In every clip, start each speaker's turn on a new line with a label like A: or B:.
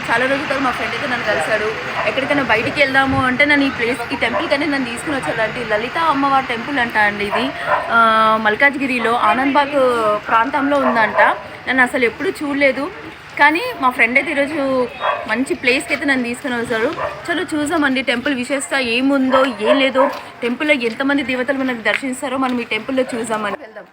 A: చాలా రోజుల తర్వాత మా ఫ్రెండ్ అయితే నన్ను కలిశాడు. ఎక్కడికైనా బయటికి వెళ్దాము అంటే నన్ను ఈ టెంపుల్కి అనేది నన్ను తీసుకుని వచ్చాడంటే లలిత అమ్మవారి టెంపుల్ అంట అండి. ఇది మల్కాజ్గిరిలో ఆనంద్బాగ్ ప్రాంతంలో ఉందంట. నన్ను అసలు ఎప్పుడు చూడలేదు, కానీ మా ఫ్రెండ్ అయితే ఈరోజు మంచి ప్లేస్కి అయితే నన్ను తీసుకుని వచ్చారు. చలో చూసామండి టెంపుల్ విశేషత ఏముందో ఏం లేదో, టెంపుల్లో ఎంతమంది దేవతలు మనకు దర్శిస్తారో మనం ఈ టెంపుల్లో చూసామని వెళ్దాం.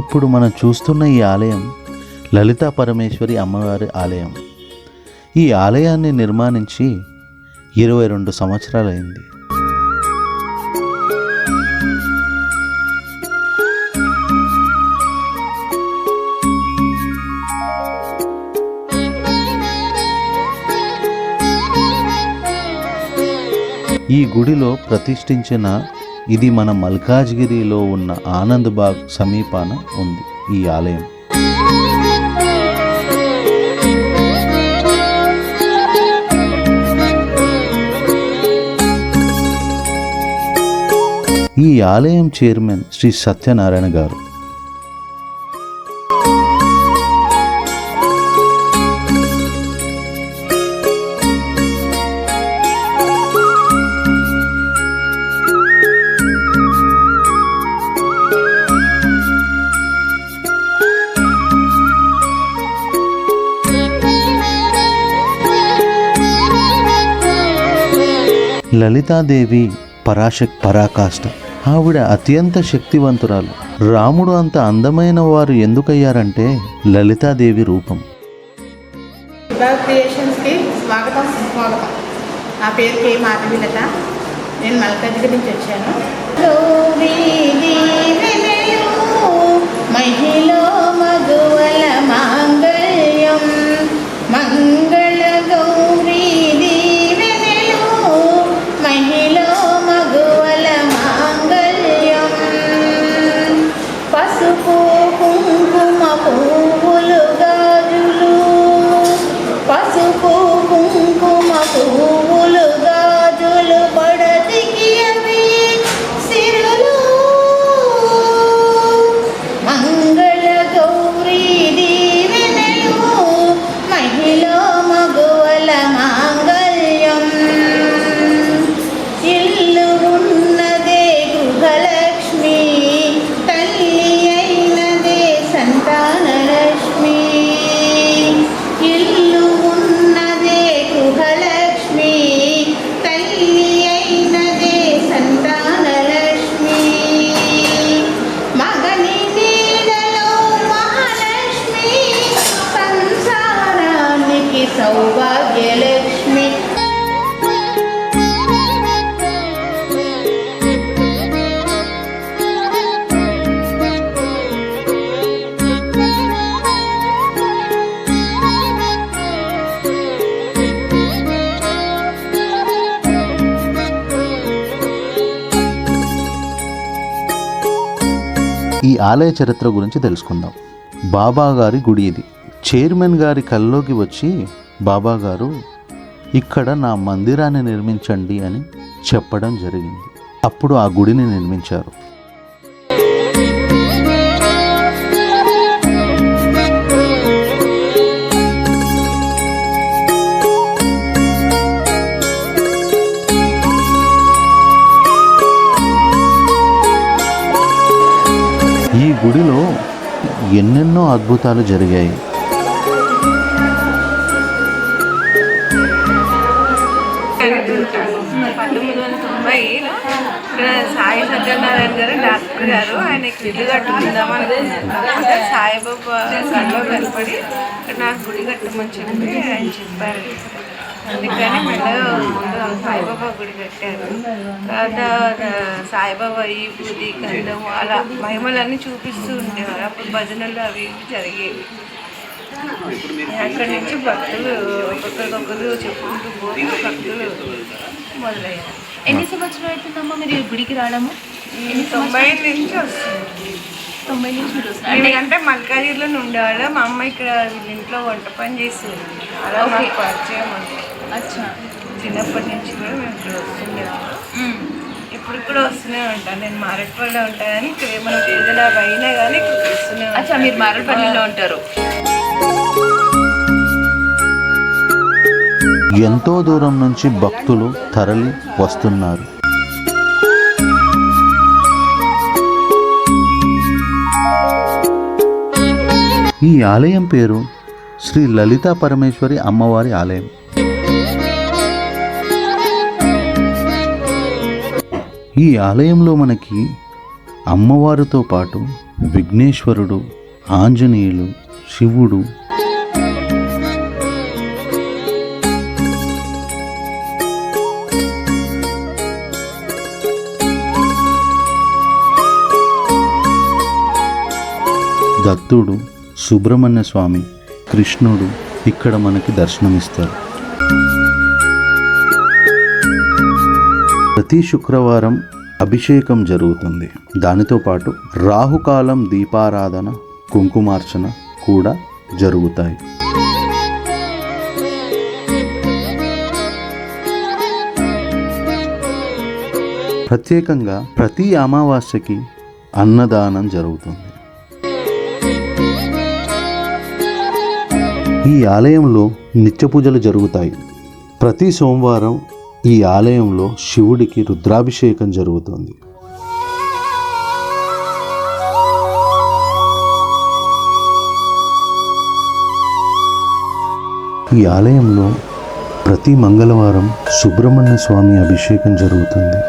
B: ఇప్పుడు మనం చూస్తున్న ఈ ఆలయం లలితా పరమేశ్వరి అమ్మవారి ఆలయం. ఈ ఆలయాన్ని నిర్మాణించి 22 సంవత్సరాలైంది. ఈ గుడిలో ప్రతిష్ఠించిన ఇది మన మల్కాజ్గిరిలో ఉన్న ఆనంద్బాగ్ సమీపాన ఉంది ఈ ఆలయం. ఈ ఆలయం చైర్మన్ శ్రీ సత్యనారాయణ గారు. లలితాదేవి పరాకాష్ట. ఆవిడ అత్యంత శక్తివంతురాలు. రాముడు అంత అందమైన వారు ఎందుకయ్యారంటే లలితాదేవి రూపం.
C: క్రియేషన్స్కి స్వాగతం సుస్వాగతం. నా పేరు కే మాధవిలత. నేను మల్కాజ్గిరి నుంచి వచ్చాను. మహిళ మధువల మాంగళ్యం మంగళ గౌరీ దీవెనలు మహిళ మగువల మాంగళ్యం పసుపు కుంకుమ పువ్వులు గాజులు పసుపు కుంకుమ పువ్వులు గాజులు పడతికి అవి సిరులు మంగళ గౌరీ దీవెనలు మహిళ మగువల మాంగళ్యం ఇల్లు ఉన్నదే గృహలక్ష్మి తల్లి అయినదే సంతానలక్ష్మి ఇల్లు ఉన్నదే గృహలక్ష్మి తల్లి అయినదే సంతానలక్ష్మి మగని నీడలో మహాలక్ష్మి సంసారానికి సౌభాగ్యలక్ష్మి.
B: ఈ ఆలయ చరిత్ర గురించి తెలుసుకుందాం. బాబా గారి గుడి ఇది. చైర్మన్ గారి కల్లోకి వచ్చి బాబా గారు ఇక్కడ నా మందిరాన్ని నిర్మించండి అని చెప్పడం జరిగింది. అప్పుడు ఆ గుడిని నిర్మించారు. ఈ గుడిలో ఎన్నెన్నో అద్భుతాలు జరిగాయి.
A: 1990లో ఇక్కడ సాయి సత్యనారాయణ గారు డాక్టర్ గారు ఆయనకి ఇల్లు కట్టుకుందామని సాయిబాబా కల్లో కనపడి నాకు గుడి కట్టమని చెప్పి ఆయన చెప్పారు. అందుకని మెల్లగా ముందు సాయిబాబా గుడి కట్టారు. తర్వాత సాయిబాబా ఈ బూది గంధం అలా మహిమలన్నీ చూపిస్తూ ఉండేవారు. అప్పుడు భజనలు అవి జరిగేవి. అక్కడి నుంచి భక్తులు ఒక్కొక్కరు చెప్పుకుంటూ పోతే భక్తులు మొదలయ్యారు.
D: ఎన్ని సంవత్సరాలు అవుతుందమ్మా మీరు గుడికి రావడము?
A: 90 నుంచి వస్తుంది. 90 నుంచి మీరు వస్తున్నారు అంటే
D: అంటే మల్కాజ్గిరిలో ఉండేవాళ్ళ మా అమ్మ ఇక్కడ వీళ్ళ ఇంట్లో వంట పని చేస్తుంది అలా
A: ఓకే.
D: మాకు పరిచయం అంటే
A: అచ్చా
D: చిన్నప్పటి నుంచి కూడా మేము ఇక్కడ వస్తుండేవాళ్ళం. ఇప్పుడు కూడా వస్తూనే ఉంటాను. నేను మారేడుపల్లిలో ఉంటాను కానీ ఇక్కడ ఏమైనా ఏదైనా అయినా కానీ ఇక్కడ వస్తూనే
A: అచ్చా మీరు మారేడుపల్లిలో ఉంటారు.
B: ఎంతో దూరం నుంచి భక్తులు తరలి వస్తున్నారు. ఈ ఆలయం పేరు శ్రీ లలితా పరమేశ్వరి అమ్మవారి ఆలయం. ఈ ఆలయంలో మనకి అమ్మవారితో పాటు విఘ్నేశ్వరుడు, ఆంజనేయులు, శివుడు, దత్తుడు, సుబ్రహ్మణ్య స్వామి, కృష్ణుడు ఇక్కడ మనకి దర్శనమిస్తారు. ప్రతి శుక్రవారం అభిషేకం జరుగుతుంది. దానితో పాటు రాహుకాలం దీపారాధన, కుంకుమార్చన కూడా జరుగుతాయి. ప్రత్యేకంగా ప్రతి అమావాస్యకి అన్నదానం జరుగుతుంది. ఈ ఆలయంలో నిత్య పూజలు జరుగుతాయి. ప్రతి సోమవారం ఈ ఆలయంలో శివుడికి రుద్రాభిషేకం జరుగుతుంది. ఈ ఆలయంలో ప్రతి మంగళవారం సుబ్రహ్మణ్య స్వామి అభిషేకం జరుగుతుంది.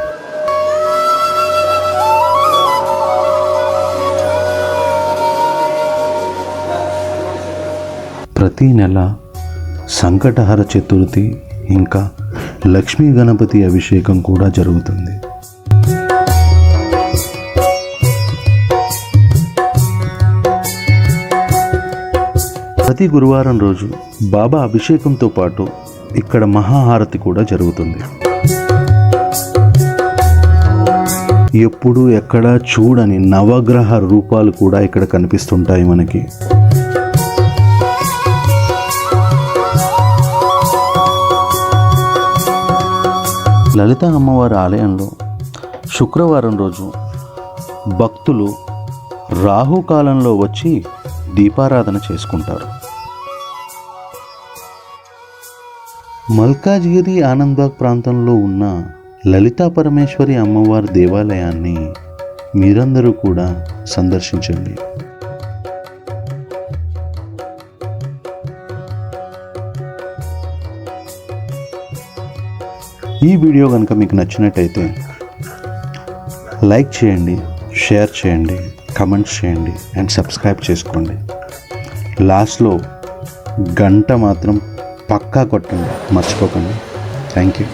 B: ప్రతి నెల సంకటహర చతుర్థి ఇంకా లక్ష్మీ గణపతి అభిషేకం కూడా జరుగుతుంది. ప్రతి గురువారం రోజు బాబా అభిషేకంతో పాటు ఇక్కడ మహాహారతి కూడా జరుగుతుంది. ఎప్పుడు ఎక్కడా చూడని నవగ్రహ రూపాలు కూడా ఇక్కడ కనిపిస్తుంటాయి మనకి. లలిత అమ్మవారి ఆలయంలో శుక్రవారం రోజు భక్తులు రాహుకాలంలో వచ్చి దీపారాధన చేసుకుంటారు. మల్కాజ్గిరి ఆనంద్బాగ్ ప్రాంతంలో ఉన్న లలితా పరమేశ్వరి అమ్మవారి దేవాలయాన్ని మీరందరూ కూడా సందర్శించండి. ఈ వీడియో కనుక మీకు నచ్చినట్టయితే లైక్ చేయండి, షేర్ చేయండి, కమెంట్స్ చేయండి అండ్ సబ్స్క్రైబ్ చేసుకోండి. లాస్ట్లో గంట మాత్రం పక్కా కొట్టండి, మర్చిపోకండి. Thank you.